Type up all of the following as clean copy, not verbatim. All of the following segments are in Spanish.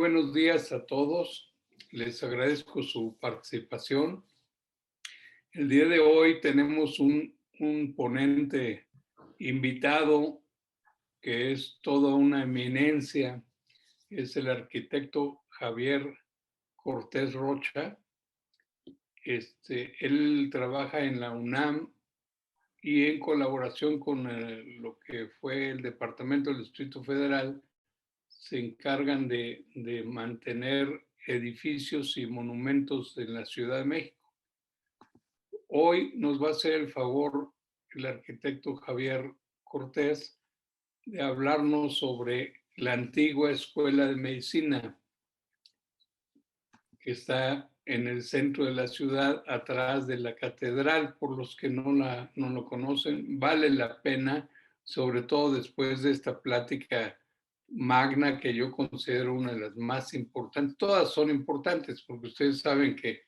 buenos días a todos. Les agradezco su participación. El día de hoy tenemos un ponente invitado que es toda una eminencia. Es el arquitecto Javier Cortés Rocha. Él trabaja en la UNAM y en colaboración con lo que fue el Departamento del Distrito Federal, se encargan de mantener edificios y monumentos en la Ciudad de México. Hoy nos va a hacer el favor el arquitecto Javier Cortés de hablarnos sobre la antigua Escuela de Medicina, que está en el centro de la ciudad, atrás de la catedral. Por los que no lo conocen, vale la pena, sobre todo después de esta plática magna que yo considero una de las más importantes. Todas son importantes porque ustedes saben que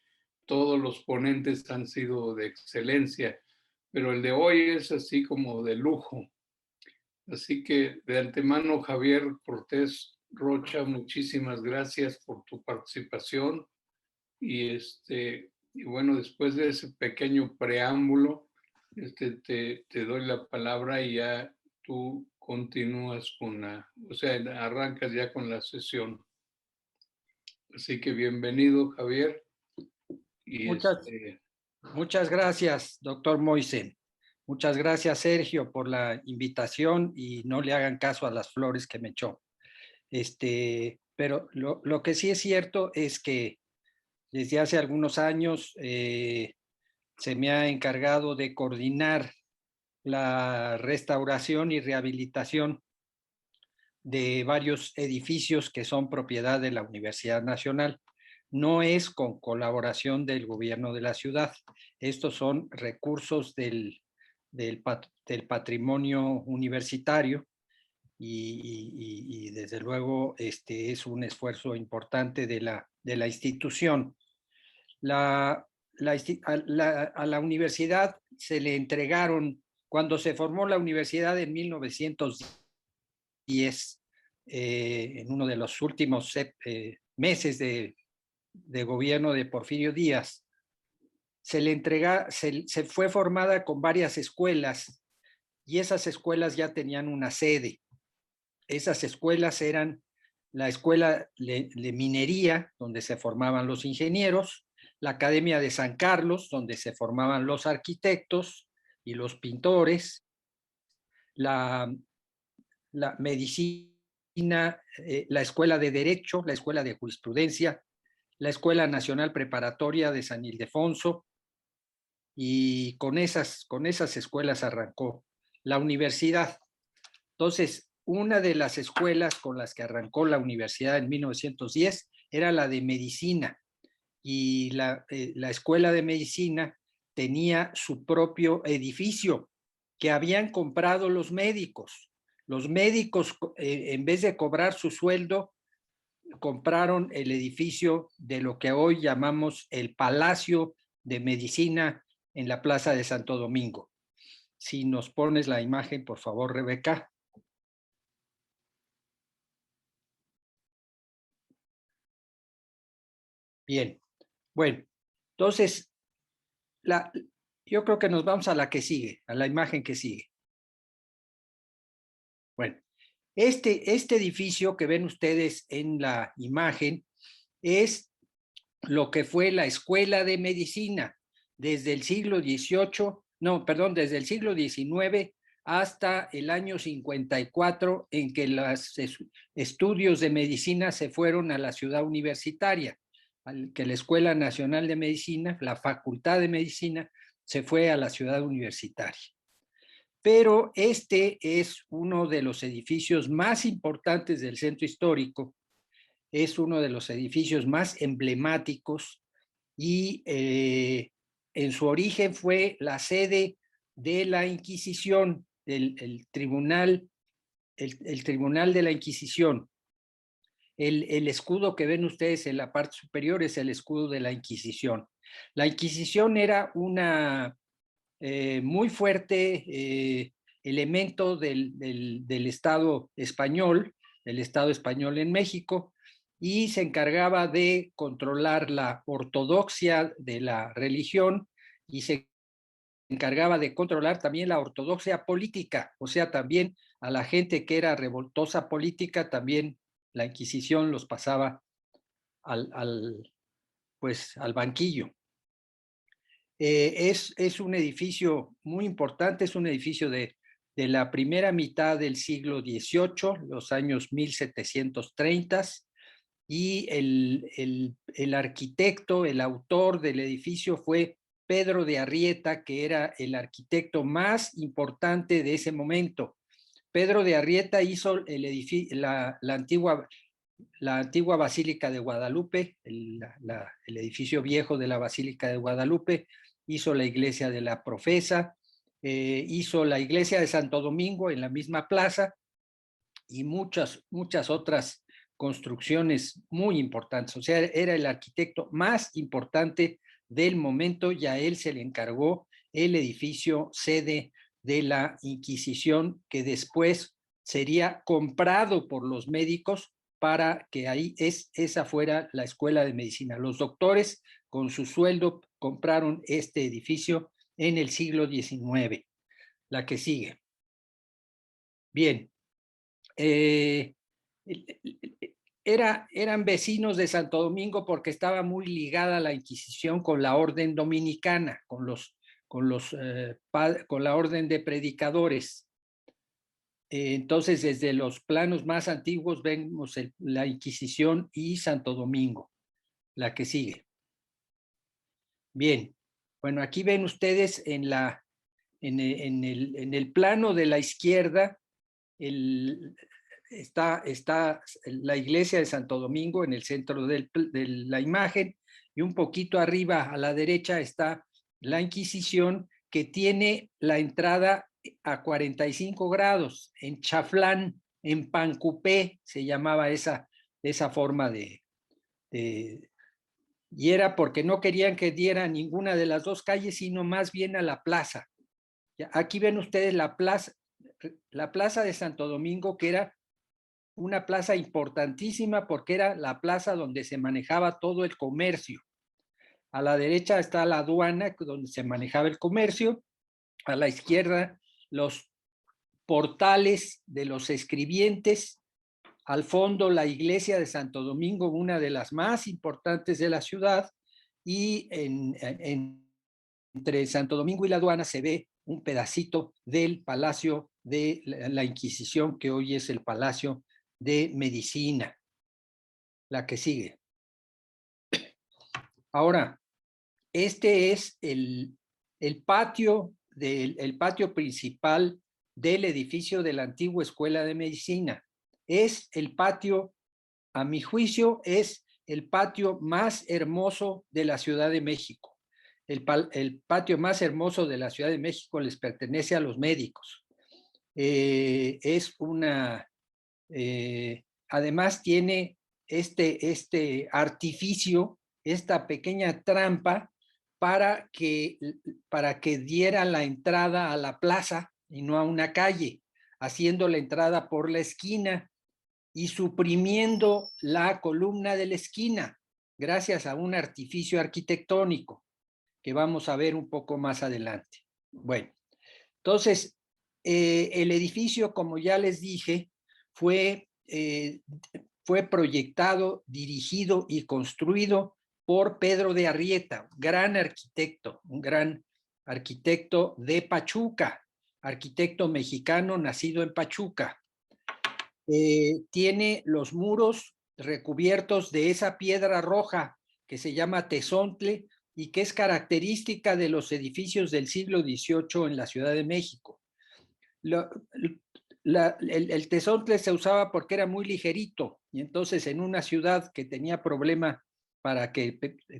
todos los ponentes han sido de excelencia, pero el de hoy es así como de lujo. Así que de antemano, Javier Cortés Rocha, muchísimas gracias por tu participación. Y bueno, después de ese pequeño preámbulo, te doy la palabra y ya tú continúas arrancas ya con la sesión. Así que bienvenido, Javier. Y Muchas gracias, doctor Moisen. Muchas gracias, Sergio, por la invitación y no le hagan caso a las flores que me echó. Pero lo que sí es cierto es que desde hace algunos años se me ha encargado de coordinar la restauración y rehabilitación de varios edificios que son propiedad de la Universidad Nacional. No es con colaboración del gobierno de la ciudad. Estos son recursos del patrimonio universitario y desde luego es un esfuerzo importante de la institución. A la universidad se le entregaron, cuando se formó la universidad en 1910, en uno de los últimos meses de gobierno de Porfirio Díaz, se fue formada con varias escuelas y esas escuelas ya tenían una sede. Esas escuelas eran la Escuela de Minería, donde se formaban los ingenieros, la Academia de San Carlos, donde se formaban los arquitectos y los pintores, la medicina, la Escuela de Derecho, la Escuela de Jurisprudencia, la Escuela Nacional Preparatoria de San Ildefonso, y con esas escuelas arrancó la universidad. Entonces, una de las escuelas con las que arrancó la universidad en 1910 era la de medicina, y la Escuela de Medicina tenía su propio edificio que habían comprado los médicos. Los médicos, en vez de cobrar su sueldo, compraron el edificio de lo que hoy llamamos el Palacio de Medicina en la Plaza de Santo Domingo. Si nos pones la imagen, por favor, Rebeca. Bien, bueno, entonces, yo creo que nos vamos a la que sigue, a la imagen que sigue. Bueno, este edificio que ven ustedes en la imagen es lo que fue la Escuela de Medicina desde el siglo XVIII, desde el siglo XIX hasta el año 54, en que los estudios de medicina se fueron a la ciudad universitaria, que la Escuela Nacional de Medicina, la Facultad de Medicina, se fue a la ciudad universitaria. Pero este es uno de los edificios más importantes del centro histórico, es uno de los edificios más emblemáticos y en su origen fue la sede de la Inquisición, el tribunal de la Inquisición. El escudo que ven ustedes en la parte superior es el escudo de la Inquisición. La Inquisición era una muy fuerte elemento del Estado español en México, y se encargaba de controlar la ortodoxia de la religión y se encargaba de controlar también la ortodoxia política, o sea, también a la gente que era revoltosa política, también la Inquisición los pasaba pues, al banquillo. Es un edificio muy importante, es un edificio de la primera mitad del siglo XVIII, los años 1730, y el arquitecto, el autor del edificio fue Pedro de Arrieta, que era el arquitecto más importante de ese momento. Pedro de Arrieta hizo el edificio, la antigua Basílica de Guadalupe, el edificio viejo de la Basílica de Guadalupe, hizo la iglesia de la Profesa, hizo la iglesia de Santo Domingo en la misma plaza y muchas otras construcciones muy importantes. O sea, era el arquitecto más importante del momento y a él se le encargó el edificio sede de la Inquisición, que después sería comprado por los médicos para que ahí esa fuera la escuela de medicina. Los doctores con su sueldo compraron este edificio en el siglo XIX. La que sigue. Bien. Eran vecinos de Santo Domingo porque estaba muy ligada la Inquisición con la orden dominicana, con la orden de predicadores. Entonces, desde los planos más antiguos vemos la Inquisición y Santo Domingo. La que sigue. Bien, bueno, aquí ven ustedes en el plano de la izquierda está la iglesia de Santo Domingo en el centro de la imagen, y un poquito arriba a la derecha está la Inquisición, que tiene la entrada a 45 grados, en Chaflán, en Pancupé, se llamaba esa forma y era porque no querían que diera ninguna de las dos calles, sino más bien a la plaza. Aquí ven ustedes la plaza de Santo Domingo, que era una plaza importantísima porque era la plaza donde se manejaba todo el comercio. A la derecha está la aduana, donde se manejaba el comercio. A la izquierda, los portales de los escribientes. Al fondo, la iglesia de Santo Domingo, una de las más importantes de la ciudad. Y entre Santo Domingo y la aduana se ve un pedacito del Palacio de la Inquisición, que hoy es el Palacio de Medicina. La que sigue. Ahora, este es el patio principal del edificio de la antigua Escuela de Medicina. Es el patio, a mi juicio, es el patio más hermoso de la Ciudad de México. El patio más hermoso de la Ciudad de México les pertenece a los médicos. Además tiene este artificio, esta pequeña trampa para que diera la entrada a la plaza y no a una calle, haciendo la entrada por la esquina y suprimiendo la columna de la esquina, gracias a un artificio arquitectónico que vamos a ver un poco más adelante. Bueno, entonces, el edificio, como ya les dije, fue proyectado, dirigido y construido por Pedro de Arrieta, un gran arquitecto de Pachuca, arquitecto mexicano nacido en Pachuca. Tiene los muros recubiertos de esa piedra roja que se llama tezontle y que es característica de los edificios del siglo XVIII en la Ciudad de México. El tezontle se usaba porque era muy ligerito y entonces en una ciudad que tenía problema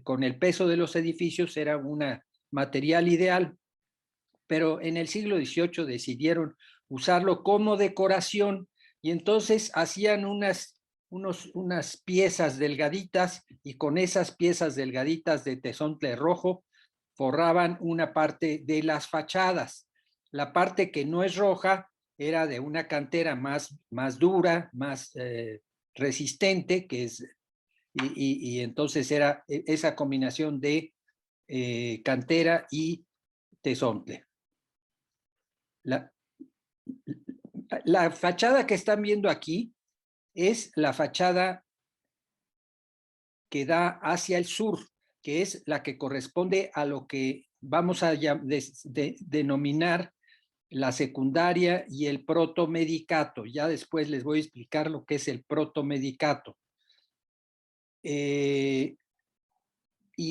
con el peso de los edificios era un material ideal, pero en el siglo XVIII decidieron usarlo como decoración y entonces hacían unas piezas delgaditas y con esas piezas delgaditas de tezontle rojo forraban una parte de las fachadas. La parte que no es roja era de una cantera más dura, más resistente, que es y entonces era esa combinación de cantera y tezontle. La fachada que están viendo aquí es la fachada que da hacia el sur, que es la que corresponde a lo que vamos a denominar la secundaria y el protomedicato. Ya después les voy a explicar lo que es el protomedicato. Y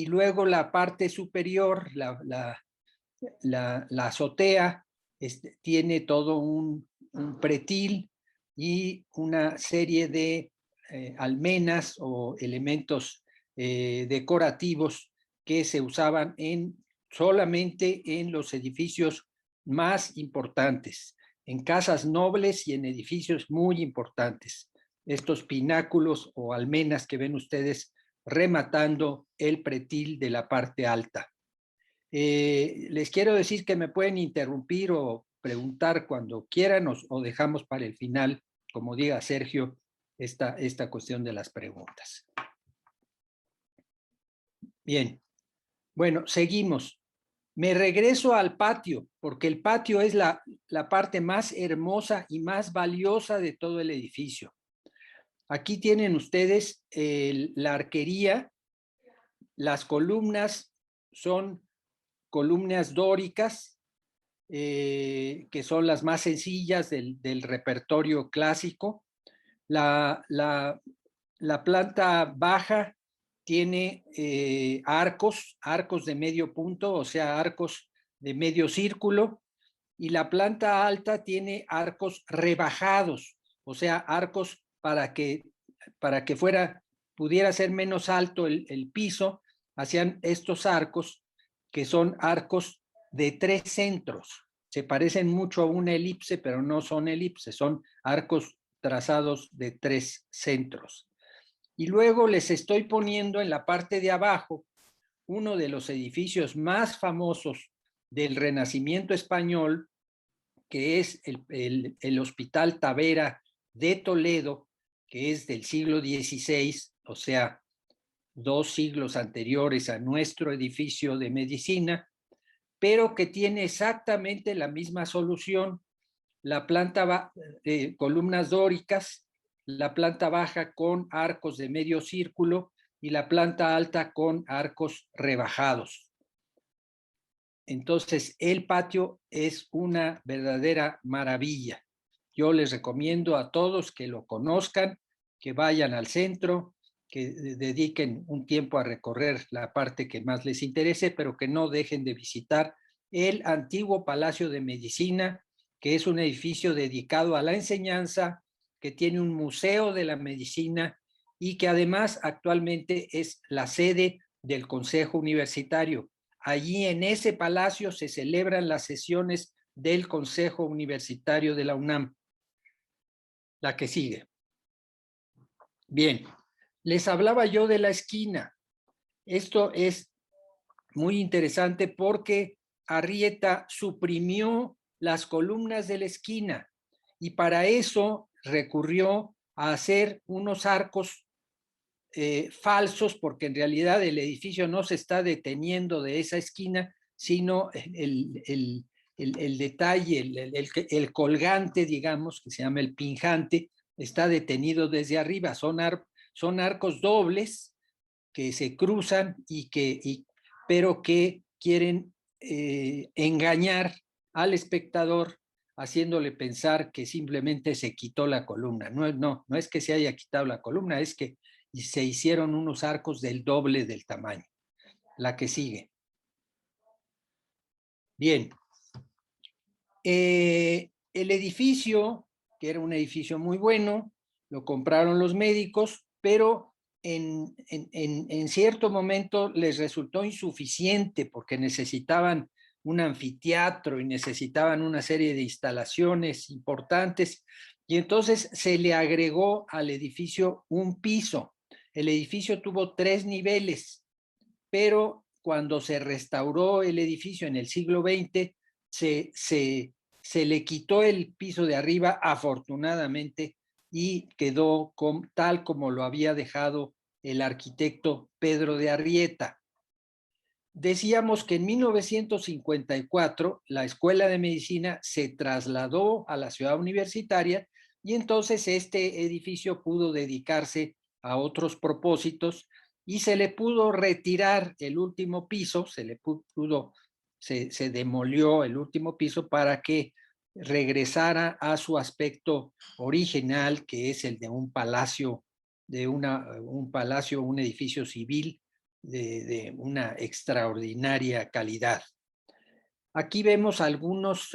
luego la parte superior, la azotea, tiene todo un pretil y una serie de almenas o elementos decorativos que se usaban solamente en los edificios más importantes, en casas nobles y en edificios muy importantes. Estos pináculos o almenas que ven ustedes rematando el pretil de la parte alta. Les quiero decir que me pueden interrumpir o preguntar cuando quieran o dejamos para el final, como diga Sergio, esta cuestión de las preguntas. Bien, bueno, seguimos. Me regreso al patio, porque el patio es la parte más hermosa y más valiosa de todo el edificio. Aquí tienen ustedes la arquería. Las columnas son columnas dóricas, que son las más sencillas del repertorio clásico. La planta baja tiene arcos de medio punto, o sea, arcos de medio círculo, y la planta alta tiene arcos rebajados, o sea, arcos para que pudiera ser menos alto el piso, hacían estos arcos que son arcos de 3 centros. Se parecen mucho a una elipse, pero no son elipses, son arcos trazados de 3 centros. Y luego les estoy poniendo en la parte de abajo uno de los edificios más famosos del Renacimiento español, que es el Hospital Tavera de Toledo, que es del siglo XVI, o sea, 2 siglos anteriores a nuestro edificio de medicina, pero que tiene exactamente la misma solución. La planta columnas dóricas, la planta baja con arcos de medio círculo y la planta alta con arcos rebajados. Entonces, el patio es una verdadera maravilla. Yo les recomiendo a todos que lo conozcan, que vayan al centro, que dediquen un tiempo a recorrer la parte que más les interese, pero que no dejen de visitar el antiguo Palacio de Medicina, que es un edificio dedicado a la enseñanza, que tiene un museo de la medicina y que además actualmente es la sede del Consejo Universitario. Allí en ese palacio se celebran las sesiones del Consejo Universitario de la UNAM. La que sigue. Bien, les hablaba yo de la esquina. Esto es muy interesante porque Arrieta suprimió las columnas de la esquina y para eso recurrió a hacer unos arcos falsos, porque en realidad el edificio no se está deteniendo de esa esquina, sino el detalle, el colgante, digamos, que se llama el pinjante, está detenido desde arriba. Son arcos dobles que se cruzan pero que quieren engañar al espectador, haciéndole pensar que simplemente se quitó la columna. No es que se haya quitado la columna, es que se hicieron unos arcos del doble del tamaño. La que sigue. Bien. El edificio, que era un edificio muy bueno, lo compraron los médicos, pero en cierto momento les resultó insuficiente porque necesitaban un anfiteatro y necesitaban una serie de instalaciones importantes, y entonces se le agregó al edificio un piso. El edificio tuvo 3 niveles, pero cuando se restauró el edificio en el siglo XX, se le quitó el piso de arriba, afortunadamente, y quedó tal como lo había dejado el arquitecto Pedro de Arrieta. Decíamos que en 1954 la Escuela de Medicina se trasladó a la ciudad universitaria y entonces este edificio pudo dedicarse a otros propósitos y se le pudo retirar el último piso, se demolió el último piso para que regresara a su aspecto original, que es el de un palacio, un edificio civil de una extraordinaria calidad. Aquí vemos algunas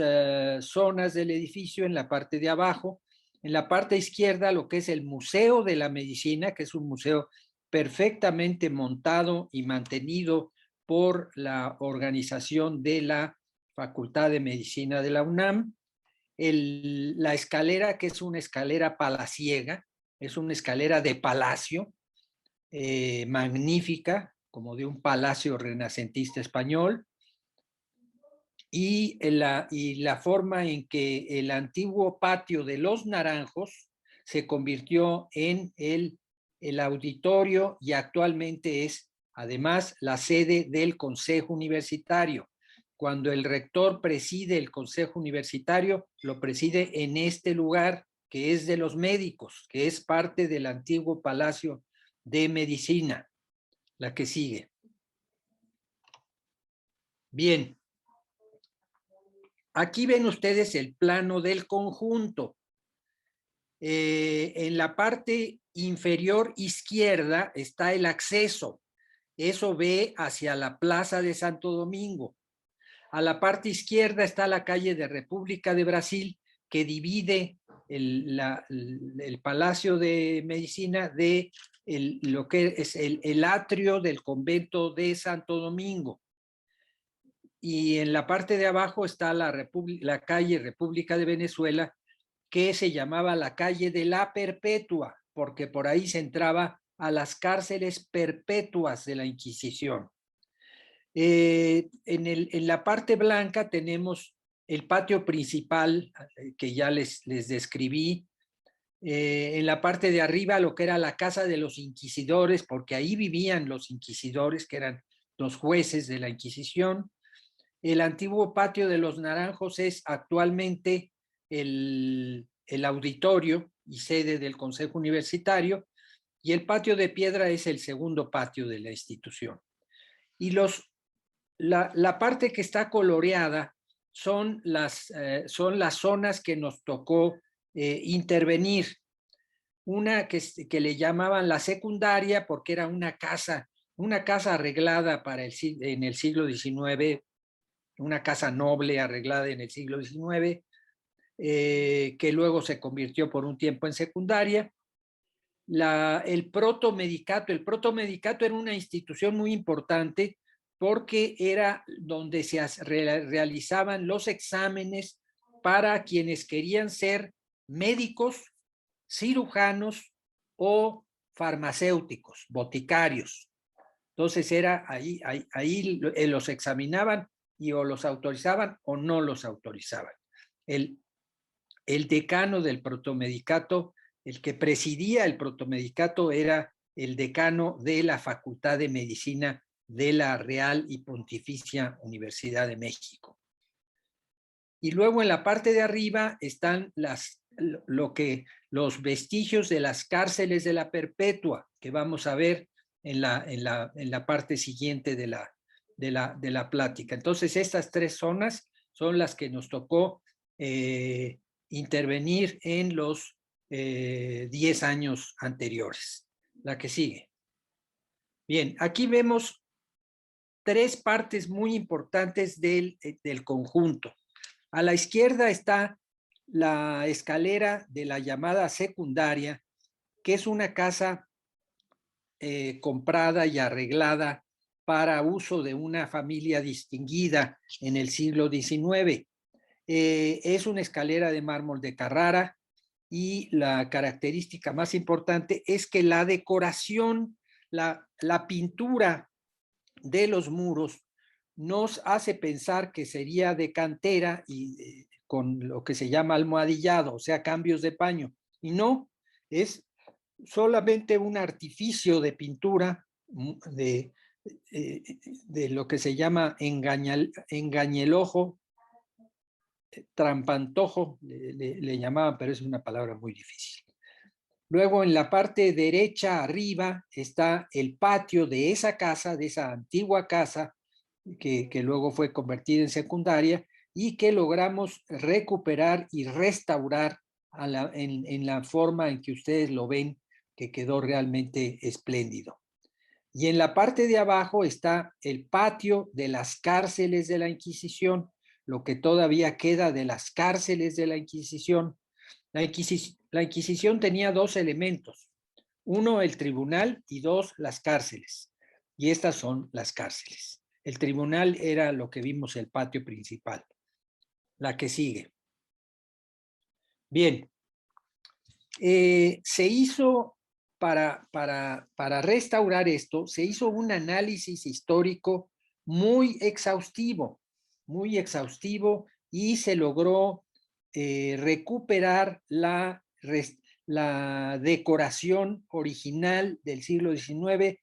zonas del edificio en la parte de abajo. En la parte izquierda, lo que es el Museo de la Medicina, que es un museo perfectamente montado y mantenido por la organización de la Facultad de Medicina de la UNAM. La escalera, que es una escalera palaciega, es una escalera de palacio, magnífica, como de un palacio renacentista español, y la forma en que el antiguo patio de los Naranjos se convirtió en el auditorio y actualmente es además la sede del Consejo Universitario. Cuando el rector preside el Consejo Universitario, lo preside en este lugar que es de los médicos, que es parte del antiguo Palacio de Medicina. La que sigue. Bien. Aquí ven ustedes el plano del conjunto. En la parte inferior izquierda está el acceso. Eso ve hacia la Plaza de Santo Domingo. A la parte izquierda está la calle de República de Brasil, que divide el Palacio de Medicina de lo que es el atrio del convento de Santo Domingo. Y en la parte de abajo está la calle República de Venezuela, que se llamaba la calle de la Perpetua, porque por ahí se entraba a las cárceles perpetuas de la Inquisición. En la parte blanca tenemos el patio principal, que ya les describí. En la parte de arriba lo que era la casa de los inquisidores, porque ahí vivían los inquisidores, que eran los jueces de la Inquisición. El antiguo patio de los Naranjos es actualmente el auditorio y sede del Consejo Universitario, y el patio de piedra es el segundo patio de la institución. Y la parte que está coloreada son las zonas que nos tocó intervenir. Una que le llamaban la secundaria, porque era una casa arreglada en el siglo XIX, una casa noble arreglada en el siglo XIX, que luego se convirtió por un tiempo en secundaria. El protomedicato era una institución muy importante porque era donde se realizaban los exámenes para quienes querían ser médicos, cirujanos o farmacéuticos, boticarios. Entonces era ahí los examinaban y o los autorizaban o no los autorizaban. El decano del protomedicato, el que presidía el protomedicato, era el decano de la Facultad de Medicina de la Real y Pontificia Universidad de México. Y luego en la parte de arriba están los vestigios de las cárceles de la Perpetua, que vamos a ver en la parte siguiente de la plática. Entonces, estas tres zonas son las que nos tocó intervenir en los 10 años anteriores. La que sigue. Bien, aquí vemos tres partes muy importantes del conjunto. A la izquierda está la escalera de la llamada secundaria, que es una casa comprada y arreglada para uso de una familia distinguida en el siglo XIX. Es una escalera de mármol de Carrara y la característica más importante es que la decoración, la pintura de los muros nos hace pensar que sería de cantera y con lo que se llama almohadillado, o sea, cambios de paño. Y no, es solamente un artificio de pintura de, de lo que se llama engañelojo, trampantojo, le llamaban, pero es una palabra muy difícil. Luego en la parte derecha arriba está el patio de esa casa, de esa antigua casa que luego fue convertida en secundaria y que logramos recuperar y restaurar en la forma en que ustedes lo ven, que quedó realmente espléndido. Y en la parte de abajo está el patio de las cárceles de la Inquisición, lo que todavía queda de las cárceles de la Inquisición. La Inquisición tenía dos elementos: uno, el tribunal, y dos, las cárceles. Y estas son las cárceles. El tribunal era lo que vimos, el patio principal. La que sigue. Bien. Se hizo, para restaurar esto, se hizo un análisis histórico muy exhaustivo, y se logró recuperar la decoración original del siglo XIX,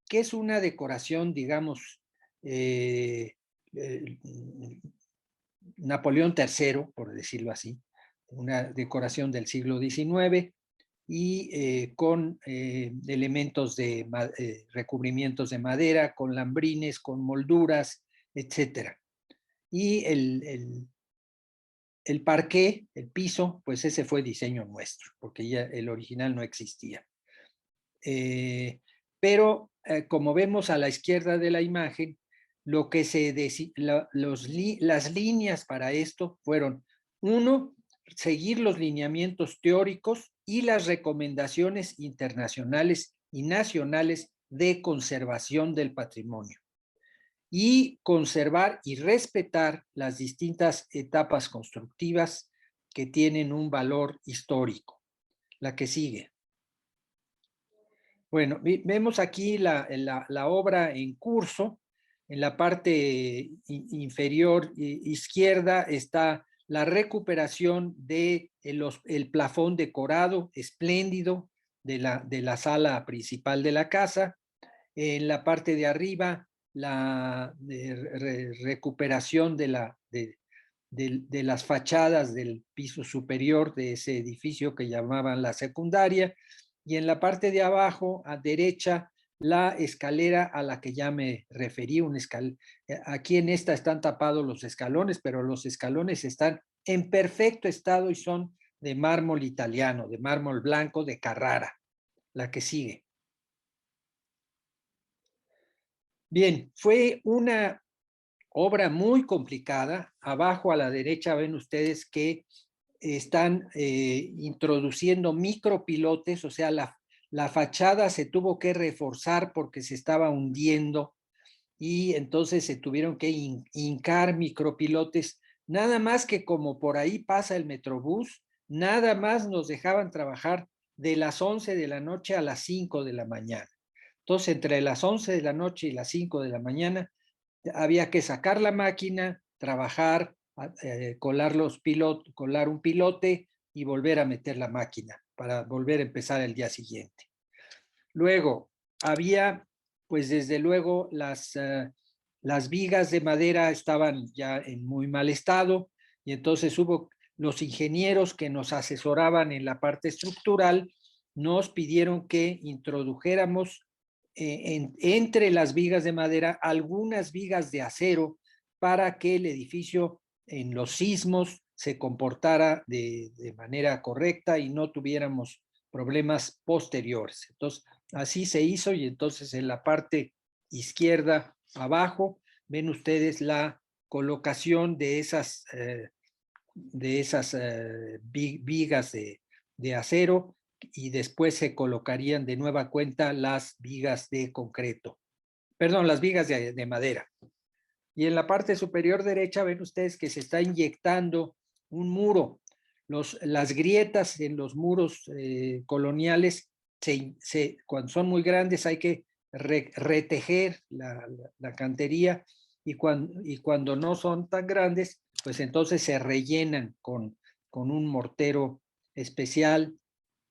que es una decoración, digamos, Napoleón III, por decirlo así, una decoración del siglo XIX y con elementos de recubrimientos de madera, con lambrines, con molduras, etc. Y el parqué, el piso, pues ese fue diseño nuestro, porque ya el original no existía. Pero como vemos a la izquierda de la imagen, lo que las líneas para esto fueron: uno, seguir los lineamientos teóricos y las recomendaciones internacionales y nacionales de conservación del patrimonio, y conservar y respetar las distintas etapas constructivas que tienen un valor histórico. La que sigue. Bueno, vemos aquí la obra en curso. En la parte inferior izquierda está la recuperación de el plafón decorado espléndido de la sala principal de la casa. En la parte de arriba, la recuperación de las fachadas del piso superior de ese edificio que llamaban la secundaria. Y en la parte de abajo, a derecha, la escalera a la que ya me referí. Aquí en esta están tapados los escalones, pero los escalones están en perfecto estado y son de mármol italiano, de mármol blanco de Carrara. La que sigue. Bien, fue una obra muy complicada. Abajo a la derecha ven ustedes que están introduciendo micropilotes, o sea, la fachada se tuvo que reforzar porque se estaba hundiendo y entonces se tuvieron que hincar micropilotes, nada más que como por ahí pasa el Metrobús, nada más nos dejaban trabajar de las 11 de la noche a las 5 de la mañana. Entonces, entre las 11 de la noche y las 5 de la mañana, había que sacar la máquina, trabajar, colar un pilote y volver a meter la máquina para volver a empezar el día siguiente. Luego, había, pues desde luego, las vigas de madera estaban ya en muy mal estado y entonces hubo los ingenieros que nos asesoraban en la parte estructural, nos pidieron que introdujéramos entre las vigas de madera algunas vigas de acero para que el edificio en los sismos se comportara de manera correcta y no tuviéramos problemas posteriores. Entonces, así se hizo y entonces en la parte izquierda abajo ven ustedes la colocación de esas vigas de acero y después se colocarían de nueva cuenta las vigas de concreto. Perdón, las vigas de madera. Y en la parte superior derecha ven ustedes que se está inyectando un muro. Las grietas en los muros coloniales, cuando son muy grandes hay que retejer la cantería y cuando no son tan grandes, pues entonces se rellenan con un mortero especial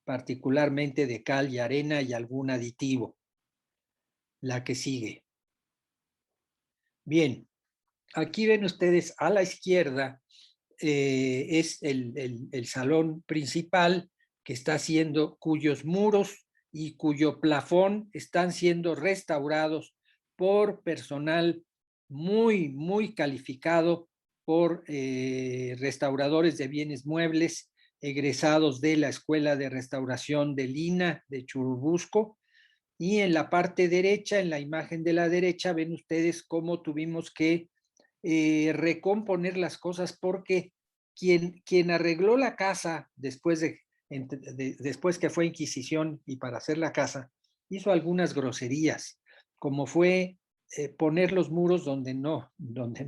particularmente de cal y arena y algún aditivo. La que sigue. Bien, aquí ven ustedes a la izquierda es el salón principal que está siendo, cuyos muros y cuyo plafón están siendo restaurados por personal muy calificado, por restauradores de bienes muebles egresados de la Escuela de Restauración de Lina de Churubusco. Y en la parte derecha, en la imagen de la derecha, ven ustedes cómo tuvimos que recomponer las cosas porque quien arregló la casa después después que fue Inquisición y para hacer la casa, hizo algunas groserías, como fue poner los muros donde no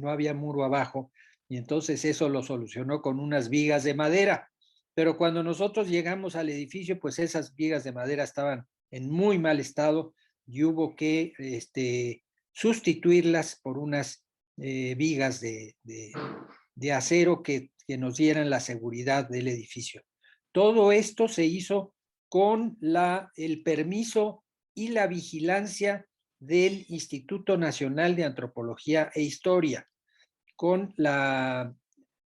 había muro abajo, y entonces eso lo solucionó con unas vigas de madera. Pero cuando nosotros llegamos al edificio, pues esas vigas de madera estaban en muy mal estado y hubo que sustituirlas por unas vigas de acero que nos dieran la seguridad del edificio. Todo esto se hizo con el permiso y la vigilancia del Instituto Nacional de Antropología e Historia, con la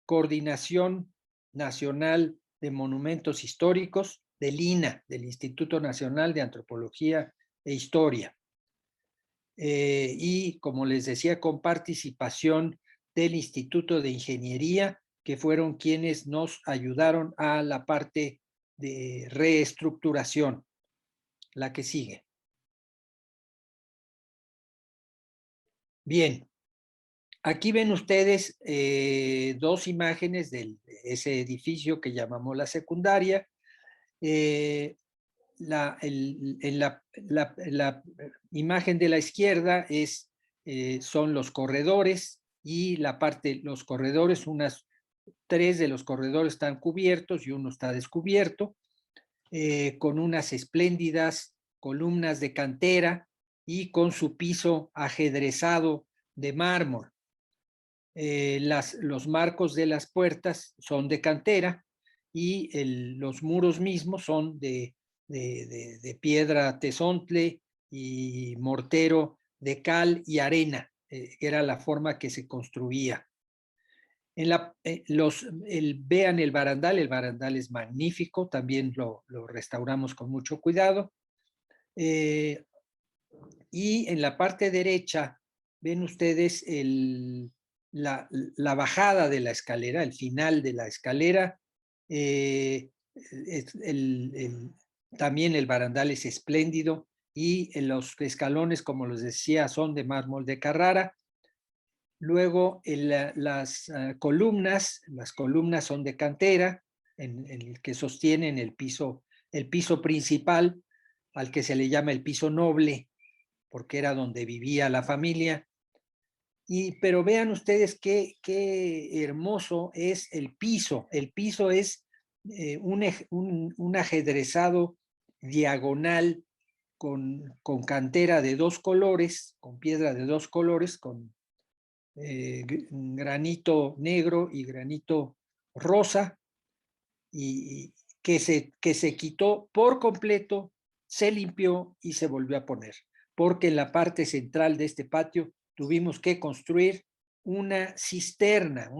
Coordinación Nacional de Monumentos Históricos del INAH, del Instituto Nacional de Antropología e Historia. Y como les decía, con participación del Instituto de Ingeniería, que fueron quienes nos ayudaron a la parte de reestructuración. La que sigue. Bien, aquí ven ustedes dos imágenes de ese edificio que llamamos la secundaria. La imagen de la izquierda son los corredores y los corredores, tres de los corredores están cubiertos y uno está descubierto, con unas espléndidas columnas de cantera y con su piso ajedrezado de mármol. Los marcos de las puertas son de cantera y los muros mismos son de piedra tezontle y mortero de cal y arena. Era la forma que se construía. Vean el barandal es magnífico, también lo restauramos con mucho cuidado. Y en la parte derecha ven ustedes la bajada de la escalera, el final de la escalera. También el barandal es espléndido y los escalones, como les decía, son de mármol de Carrara. Luego las columnas son de cantera, en el que sostienen el piso principal, al que se le llama el piso noble, porque era donde vivía la familia. Pero vean ustedes qué hermoso es el piso. El piso es un ajedrezado diagonal con cantera de dos colores, con piedra de dos colores, con granito negro y granito rosa, y que se quitó por completo, se limpió y se volvió a poner, porque en la parte central de este patio tuvimos que construir una cisterna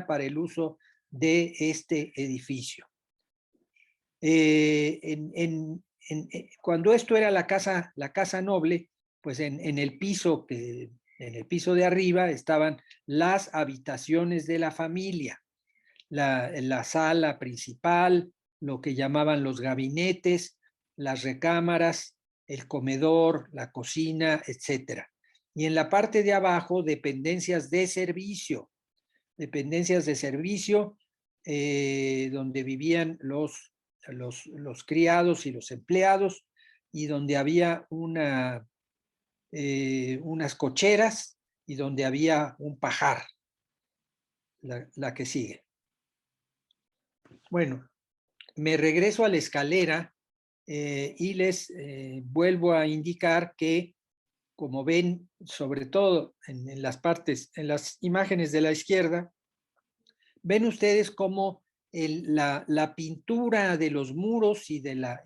para el uso de este edificio. Cuando esto era la casa noble, pues en el piso de arriba estaban las habitaciones de la familia, la sala principal, lo que llamaban los gabinetes, las recámaras, el comedor, la cocina, etcétera. Y en la parte de abajo, dependencias de servicio, donde vivían los criados y los empleados, y donde había unas cocheras y donde había un pajar. La que sigue. Bueno, me regreso a la escalera y les vuelvo a indicar que, como ven, sobre todo en las imágenes de la izquierda, ven ustedes cómo la pintura de los muros y de la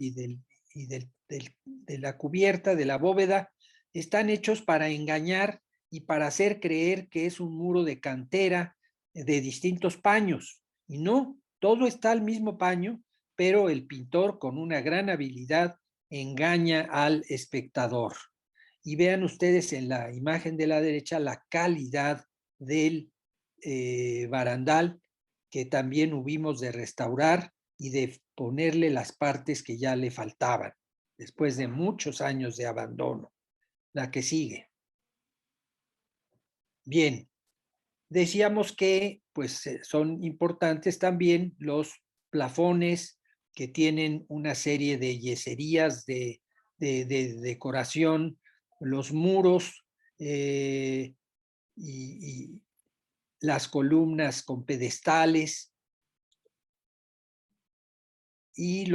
cubierta, de la bóveda, están hechos para engañar y para hacer creer que es un muro de cantera de distintos paños. Y no, todo está al mismo paño, pero el pintor con una gran habilidad engaña al espectador. Y vean ustedes en la imagen de la derecha la calidad del barandal, que también hubimos de restaurar y de ponerle las partes que ya le faltaban, después de muchos años de abandono. La que sigue. Bien, decíamos que pues son importantes también los plafones que tienen una serie de yeserías de decoración, los muros y las columnas con pedestales y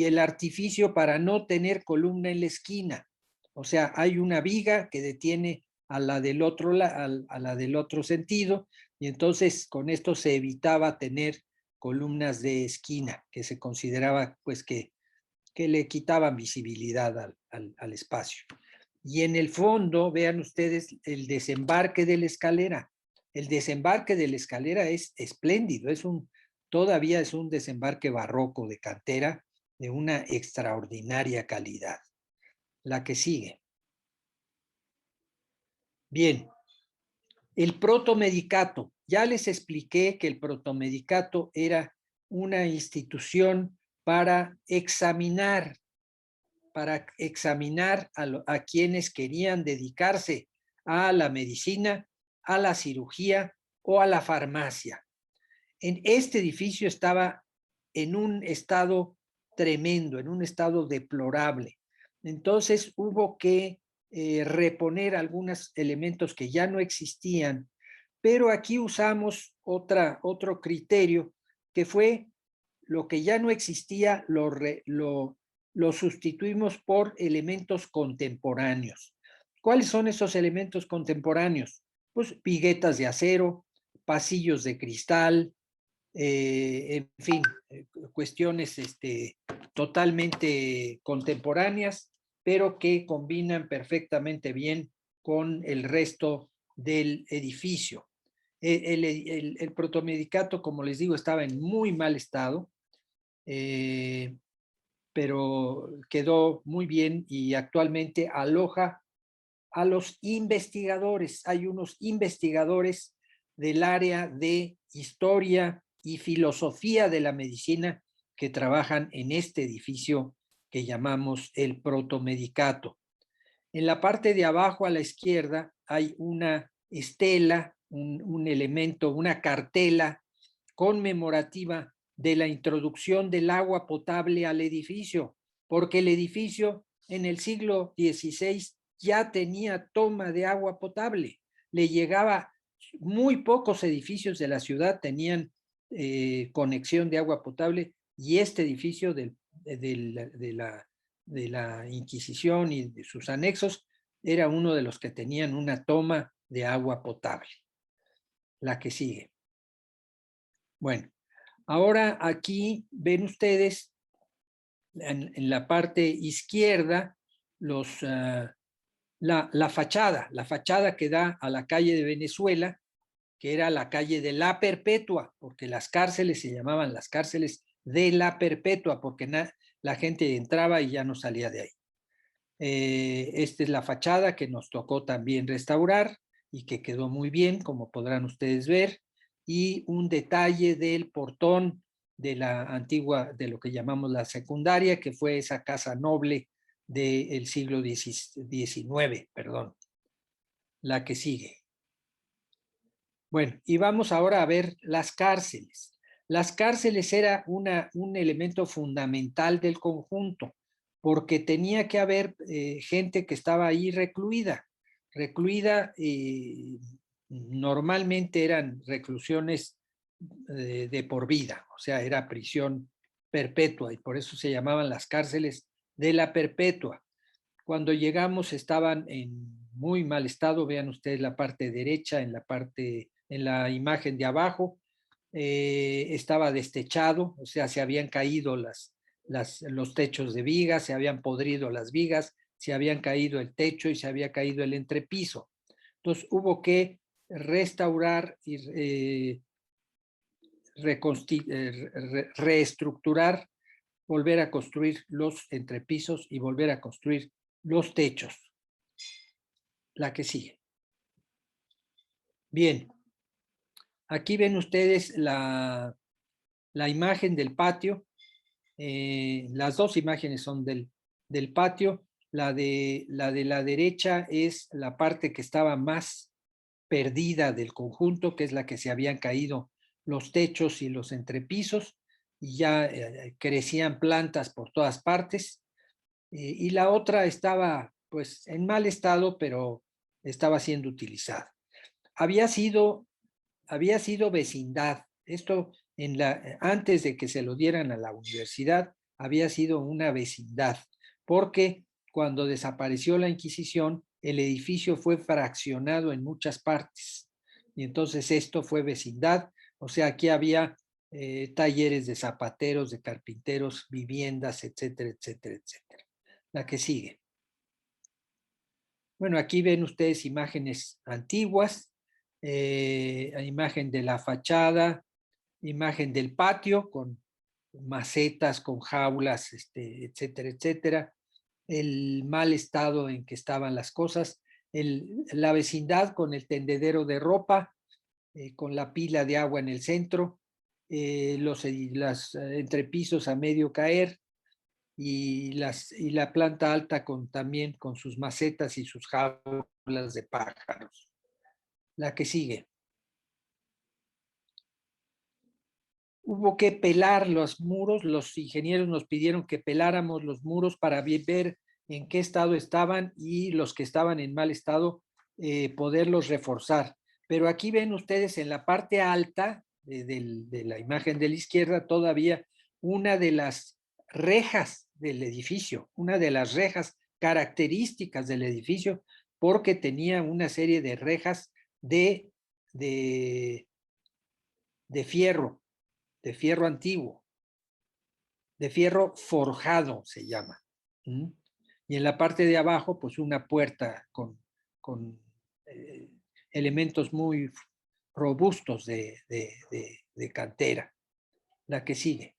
el artificio para no tener columna en la esquina. O sea, hay una viga que detiene a la del otro, a la del otro sentido, y entonces con esto se evitaba tener columnas de esquina, que se consideraba pues que le quitaban visibilidad al espacio. Y en el fondo, vean ustedes el desembarque de la escalera. El desembarque de la escalera es espléndido, todavía es un desembarque barroco de cantera de una extraordinaria calidad. La que sigue. Bien, el protomedicato. Ya les expliqué que el protomedicato era una institución para examinar a quienes querían dedicarse a la medicina, a la cirugía o a la farmacia. En este edificio estaba en un estado tremendo, en un estado deplorable. Entonces hubo que reponer algunos elementos que ya no existían, pero aquí usamos otro criterio que fue lo que ya no existía, lo sustituimos por elementos contemporáneos. ¿Cuáles son esos elementos contemporáneos? Pues viguetas de acero, pasillos de cristal, en fin, cuestiones totalmente contemporáneas, pero que combinan perfectamente bien con el resto del edificio. El protomedicato, como les digo, estaba en muy mal estado, pero quedó muy bien y actualmente aloja a los investigadores. Hay unos investigadores del área de historia y filosofía de la medicina que trabajan en este edificio que llamamos el protomedicato. En la parte de abajo a la izquierda hay una estela, un elemento, una cartela conmemorativa de la introducción del agua potable al edificio, porque el edificio en el siglo XVI ya tenía toma de agua potable. Le llegaba, muy pocos edificios de la ciudad tenían conexión de agua potable, y este edificio de la Inquisición y de sus anexos era uno de los que tenían una toma de agua potable. La que sigue. Bueno, ahora aquí ven ustedes en la parte izquierda la fachada que da a la calle de Venezuela, que era la calle de la Perpetua, porque las cárceles se llamaban las cárceles de la Perpetua, porque la gente entraba y ya no salía de ahí. Esta es la fachada que nos tocó también restaurar y que quedó muy bien, como podrán ustedes ver, y un detalle del portón de la antigua, de lo que llamamos la secundaria, que fue esa casa noble del siglo XIX, perdón. La que sigue. Bueno, y vamos ahora a ver las cárceles. Las cárceles era un elemento fundamental del conjunto, porque tenía que haber gente que estaba ahí recluida. Normalmente eran reclusiones de por vida, o sea, era prisión perpetua, y por eso se llamaban las cárceles de la Perpetua. Cuando llegamos estaban en muy mal estado. Vean ustedes la parte derecha, en la imagen de abajo, estaba destechado, o sea, se habían caído los techos de vigas, se habían podrido las vigas, se habían caído el techo y se había caído el entrepiso. Entonces hubo que restaurar y reestructurar, volver a construir los entrepisos y volver a construir los techos. La que sigue. Bien, aquí ven ustedes la imagen del patio. Las dos imágenes son del patio. La de la derecha es la parte que estaba más perdida del conjunto, que es la que se habían caído los techos y los entrepisos, y ya crecían plantas por todas partes. Y la otra estaba pues en mal estado, pero estaba siendo utilizada. Había sido vecindad. Esto antes de que se lo dieran a la universidad, había sido una vecindad, porque cuando desapareció la Inquisición, el edificio fue fraccionado en muchas partes. Y entonces esto fue vecindad. O sea, aquí había talleres de zapateros, de carpinteros, viviendas, etcétera, etcétera, etcétera. La que sigue. Bueno, aquí ven ustedes imágenes antiguas, imagen de la fachada, imagen del patio con macetas, con jaulas, etcétera, etcétera. El mal estado en que estaban las cosas, la vecindad con el tendedero de ropa, con la pila de agua en el centro, los entrepisos a medio caer, y la planta alta también con sus macetas y sus jaulas de pájaros. La que sigue. Hubo que pelar los muros, los ingenieros nos pidieron que peláramos los muros para ver en qué estado estaban, y los que estaban en mal estado poderlos reforzar. Pero aquí ven ustedes en la parte alta de la imagen de la izquierda todavía una de las rejas del edificio, una de las rejas características del edificio, porque tenía una serie de rejas de fierro, de fierro antiguo, de fierro forjado se llama. ¿Mm? Y en la parte de abajo, pues una puerta con elementos muy robustos de cantera. La que sigue.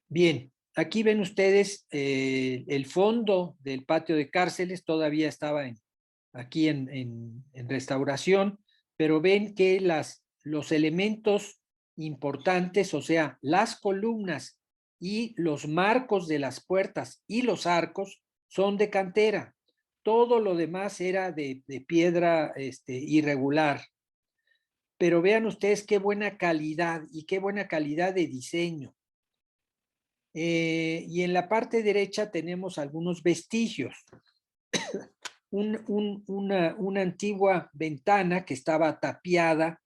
Bien, aquí ven ustedes el fondo del patio de cárceles, todavía estaba aquí en restauración, pero ven que los elementos importantes, o sea, las columnas y los marcos de las puertas y los arcos son de cantera. Todo lo demás era de piedra irregular. Pero vean ustedes qué buena calidad y qué buena calidad de diseño. Y en la parte derecha tenemos algunos vestigios. Una antigua ventana que estaba tapiada,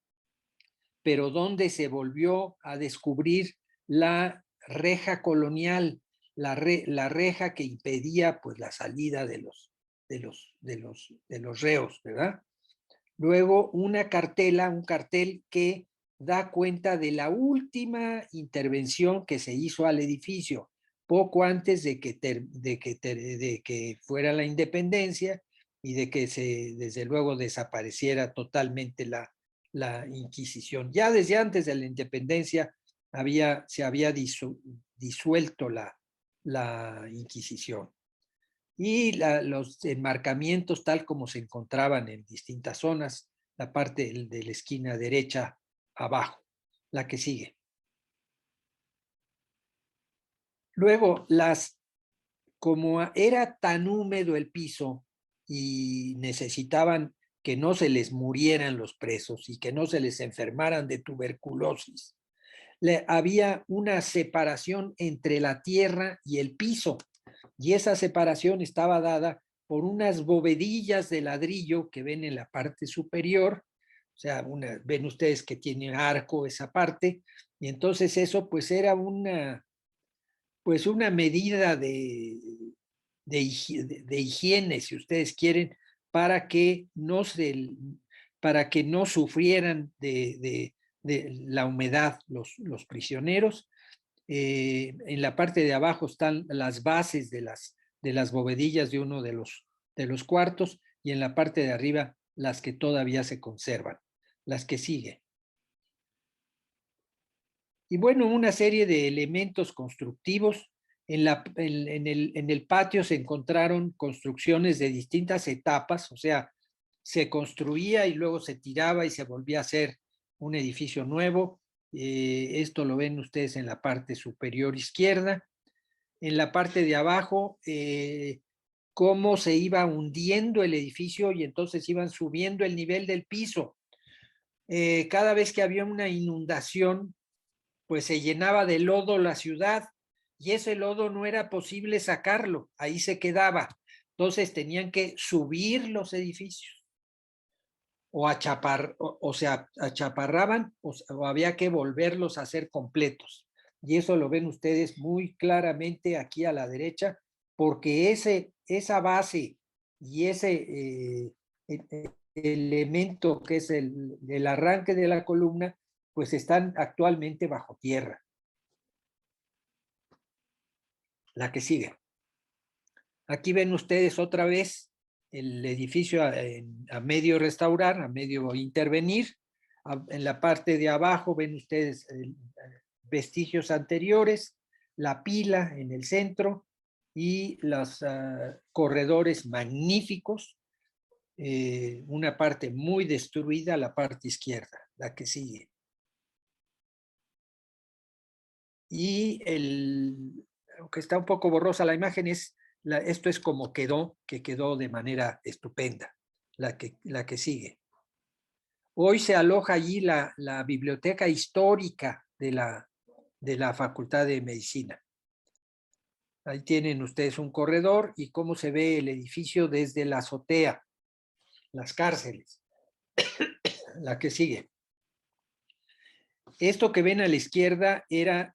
pero donde se volvió a descubrir la reja colonial, la reja que impedía pues la salida de los reos, ¿verdad? Luego un cartel que da cuenta de la última intervención que se hizo al edificio, poco antes de que fuera la independencia y de que desde luego desapareciera totalmente la Inquisición. Ya desde antes de la independencia se había disuelto la Inquisición. Y los enmarcamientos tal como se encontraban en distintas zonas, la parte de la esquina derecha abajo, la que sigue. Luego, como era tan húmedo el piso y necesitaban que no se les murieran los presos y que no se les enfermaran de tuberculosis, había una separación entre la tierra y el piso, y esa separación estaba dada por unas bovedillas de ladrillo que ven en la parte superior. O sea, ven ustedes que tiene arco esa parte, y entonces eso pues era una medida de higiene, si ustedes quieren, para que para que no sufrieran de la humedad los prisioneros. En la parte de abajo están las bases de las bovedillas de uno de los cuartos, y en la parte de arriba las que todavía se conservan, las que siguen. Y bueno, una serie de elementos constructivos. En el patio se encontraron construcciones de distintas etapas, o sea, se construía y luego se tiraba y se volvía a hacer un edificio nuevo. Esto lo ven ustedes en la parte superior izquierda. En la parte de abajo, cómo se iba hundiendo el edificio y entonces iban subiendo el nivel del piso. Cada vez que había una inundación, pues se llenaba de lodo la ciudad, y ese lodo no era posible sacarlo, ahí se quedaba. Entonces tenían que subir los edificios, o se achaparraban, o había que volverlos a hacer completos. Y eso lo ven ustedes muy claramente aquí a la derecha, porque esa base y ese elemento que es el arranque de la columna, pues están actualmente bajo tierra. La que sigue. Aquí ven ustedes otra vez el edificio a medio restaurar, a medio intervenir. En la parte de abajo ven ustedes vestigios anteriores, la pila en el centro y los corredores magníficos. Una parte muy destruida, la parte izquierda, la que sigue. Y aunque está un poco borrosa la imagen, esto es como quedó, que quedó de manera estupenda, la que sigue. Hoy se aloja allí la biblioteca histórica de la Facultad de Medicina. Ahí tienen ustedes un corredor y cómo se ve el edificio desde la azotea, las cárceles. La que sigue. Esto que ven a la izquierda eran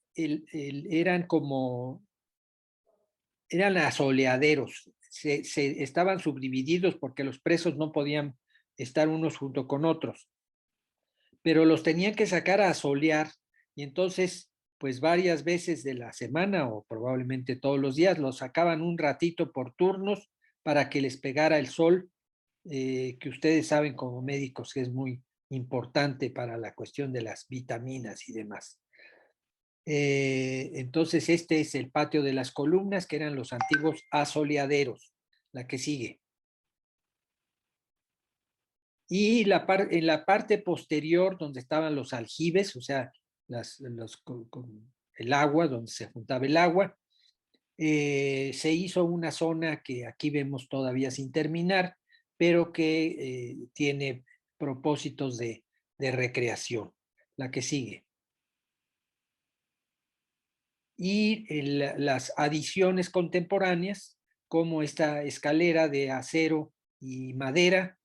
asoleaderos. Estaban subdivididos porque los presos no podían estar unos junto con otros, pero los tenían que sacar a asolear, y entonces pues varias veces de la semana, o probablemente todos los días, los sacaban un ratito por turnos para que les pegara el sol, que ustedes saben como médicos que es muy importante para la cuestión de las vitaminas y demás. Entonces este es el patio de las columnas, que eran los antiguos asoleaderos. La que sigue. Y en la parte posterior, donde estaban los aljibes, o sea, con el agua, donde se juntaba el agua, se hizo una zona que aquí vemos todavía sin terminar, pero que tiene propósitos de recreación. La que sigue. Y las adiciones contemporáneas, como esta escalera de acero y madera,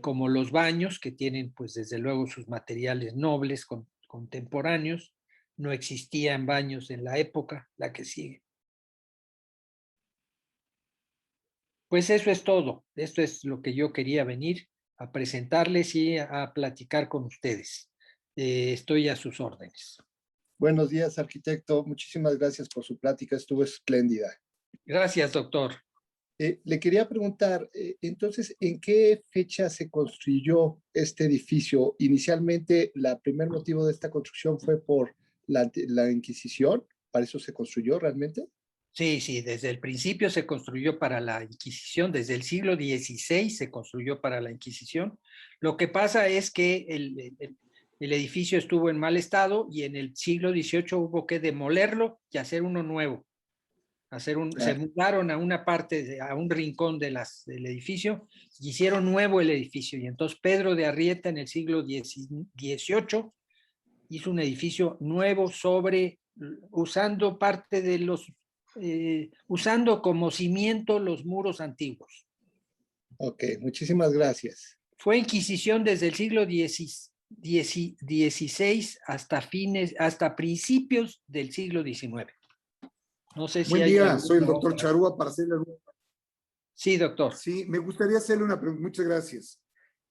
como los baños, que tienen pues desde luego sus materiales nobles contemporáneos. No existían baños en la época. La que sigue. Pues eso es todo. Esto es lo que yo quería venir a presentarles y a platicar con ustedes. Estoy a sus órdenes. Buenos días, arquitecto. Muchísimas gracias por su plática. Estuvo espléndida. Gracias, doctor. Le quería preguntar, entonces, ¿en qué fecha se construyó este edificio? Inicialmente, el primer motivo de esta construcción fue por la Inquisición. ¿Para eso se construyó realmente? Sí, desde el principio se construyó para la Inquisición, desde el siglo XVI se construyó para la Inquisición. Lo que pasa es que el edificio estuvo en mal estado y en el siglo XVIII hubo que demolerlo y hacer uno nuevo. Se mudaron a una parte, a un rincón del edificio, y hicieron nuevo el edificio. Y entonces Pedro de Arrieta en el siglo XVIII hizo un edificio nuevo usando parte de usando como cimiento los muros antiguos. Ok, muchísimas gracias. Fue Inquisición desde el siglo XVI hasta principios del siglo XIX. No sé si Buen día, soy el doctor Charúa para hacerle... Sí, doctor. Sí, me gustaría hacerle una pregunta. Muchas gracias.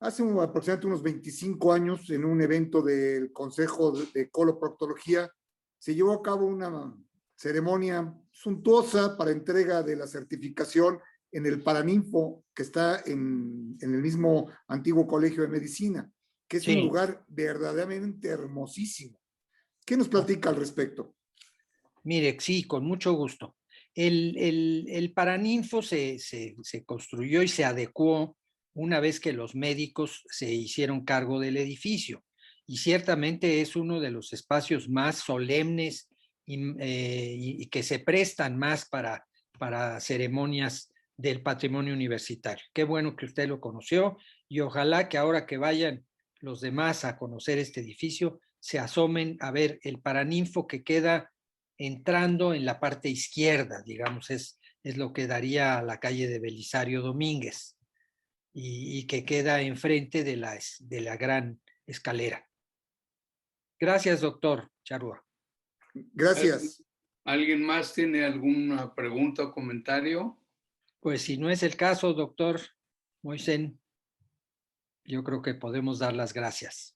Hace aproximadamente unos 25 años, en un evento del Consejo de Coloproctología, se llevó a cabo una ceremonia suntuosa para entrega de la certificación en el Paraninfo, que está en el mismo antiguo Colegio de Medicina, que es un lugar verdaderamente hermosísimo. ¿Qué nos platica al respecto? Mire, sí, con mucho gusto. El Paraninfo se construyó y se adecuó una vez que los médicos se hicieron cargo del edificio. Y ciertamente es uno de los espacios más solemnes y que se prestan más para ceremonias del patrimonio universitario. Qué bueno que usted lo conoció y ojalá que ahora que vayan los demás a conocer este edificio, se asomen a ver el Paraninfo que queda entrando en la parte izquierda, digamos, es lo que daría a la calle de Belisario Domínguez y que queda enfrente de la gran escalera. Gracias, doctor Charrúa. Gracias. ¿Alguien más tiene alguna pregunta o comentario? Pues si no es el caso, doctor Moisén, yo creo que podemos dar las gracias.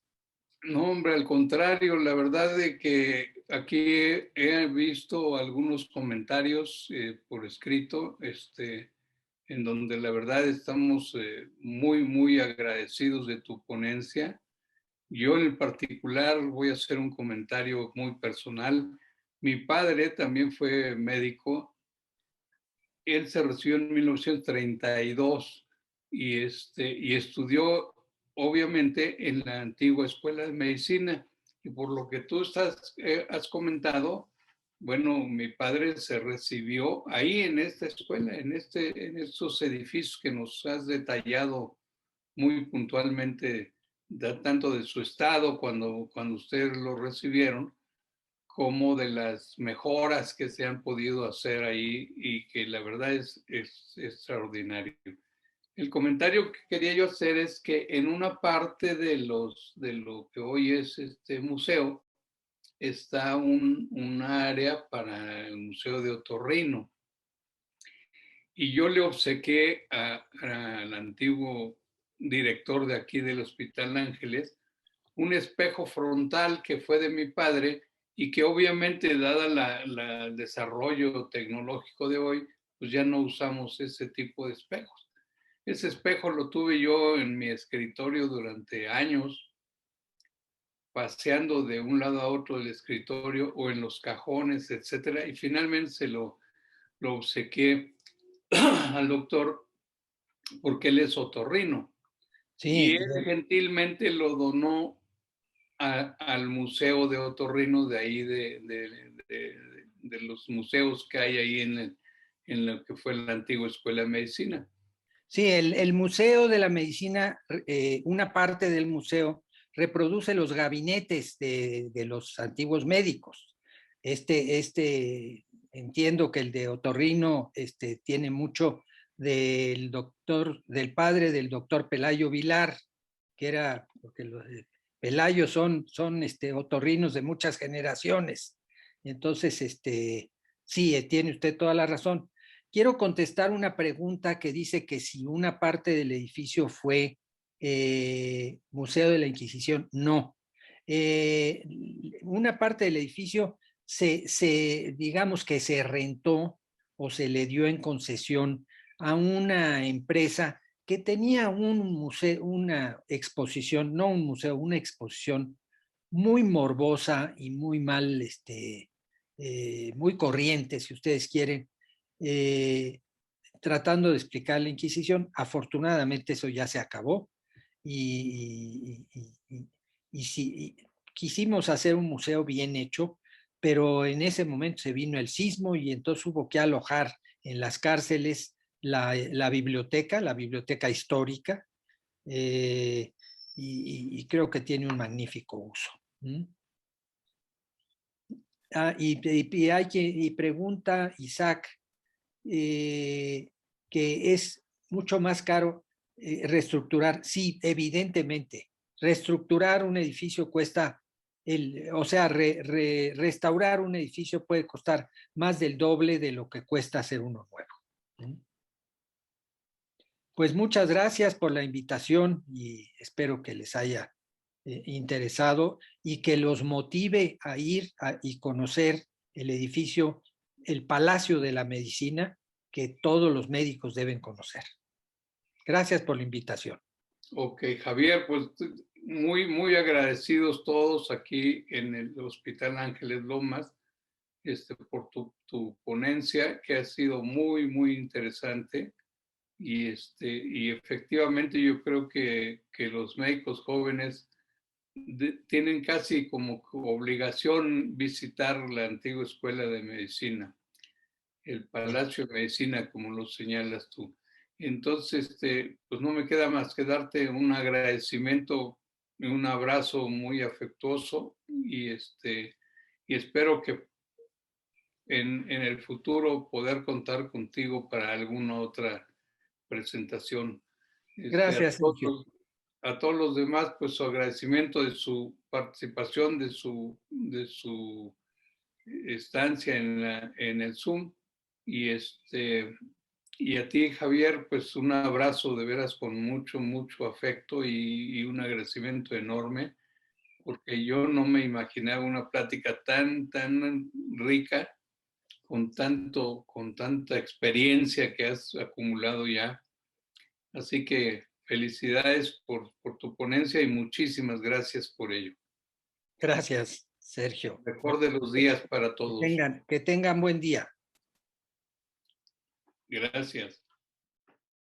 No, hombre, al contrario, la verdad de que aquí he visto algunos comentarios por escrito, en donde la verdad estamos muy, muy agradecidos de tu ponencia. Yo en particular voy a hacer un comentario muy personal. Mi padre también fue médico. Él se recibió en 1932 y estudió obviamente en la antigua escuela de medicina. Y por lo que tú has comentado, bueno, mi padre se recibió ahí en esta escuela, en estos edificios que nos has detallado muy puntualmente, tanto de su estado cuando ustedes lo recibieron, como de las mejoras que se han podido hacer ahí y que la verdad es extraordinario. El comentario que quería yo hacer es que en una parte de lo que hoy es este museo está un área para el Museo de Otorrino. Y yo le obsequié al antiguo director de aquí del Hospital Ángeles un espejo frontal que fue de mi padre y que obviamente, dada el desarrollo tecnológico de hoy, pues ya no usamos ese tipo de espejos. Ese espejo lo tuve yo en mi escritorio durante años, paseando de un lado a otro del escritorio o en los cajones, etcétera, y finalmente se lo obsequié al doctor porque él es otorrino. Y Sí, él gentilmente lo donó al Museo de Otorrino de ahí, de los museos que hay ahí en lo que fue la antigua Escuela de Medicina. sí, el Museo de la Medicina, una parte del museo reproduce los gabinetes de los antiguos médicos. Entiendo que el de Otorrino tiene mucho del padre del doctor Pelayo Vilar, que era, porque los Pelayos son otorrinos de muchas generaciones. Entonces, sí, tiene usted toda la razón. Quiero contestar una pregunta que dice que si una parte del edificio fue Museo de la Inquisición. No. Una parte del edificio digamos que se rentó o se le dio en concesión a una empresa que tenía un museo, una exposición, no un museo, una exposición muy morbosa y muy mal, muy corriente, si ustedes quieren, tratando de explicar la Inquisición. Afortunadamente eso ya se acabó y si quisimos hacer un museo bien hecho, pero en ese momento se vino el sismo y entonces hubo que alojar en las cárceles la biblioteca histórica, y creo que tiene un magnífico uso. Y pregunta Isaac, que es mucho más caro reestructurar. Sí, evidentemente, reestructurar un edificio cuesta, restaurar un edificio puede costar más del doble de lo que cuesta hacer uno nuevo. Pues muchas gracias por la invitación y espero que les haya interesado y que los motive a ir y conocer el edificio, el Palacio de la Medicina, que todos los médicos deben conocer. Gracias por la invitación. Ok, Javier, pues muy agradecidos todos aquí en el Hospital Ángeles Lomas por tu ponencia, que ha sido muy interesante. Y efectivamente yo creo que los médicos jóvenes tienen casi como obligación visitar la antigua escuela de medicina, el Palacio de Medicina, como lo señalas tú. Entonces, pues no me queda más que darte un agradecimiento y un abrazo muy afectuoso y espero que en el futuro poder contar contigo para alguna otra presentación. Gracias, Sergio. A todos los demás, pues su agradecimiento de su participación, de su estancia en el Zoom. Y, y a ti, Javier, pues un abrazo de veras con mucho afecto y un agradecimiento enorme, porque yo no me imaginaba una plática tan rica, con tanta experiencia que has acumulado ya. Así que felicidades por tu ponencia y muchísimas gracias por ello. Gracias, Sergio. Mejor de los días para todos. Que tengan buen día. Gracias.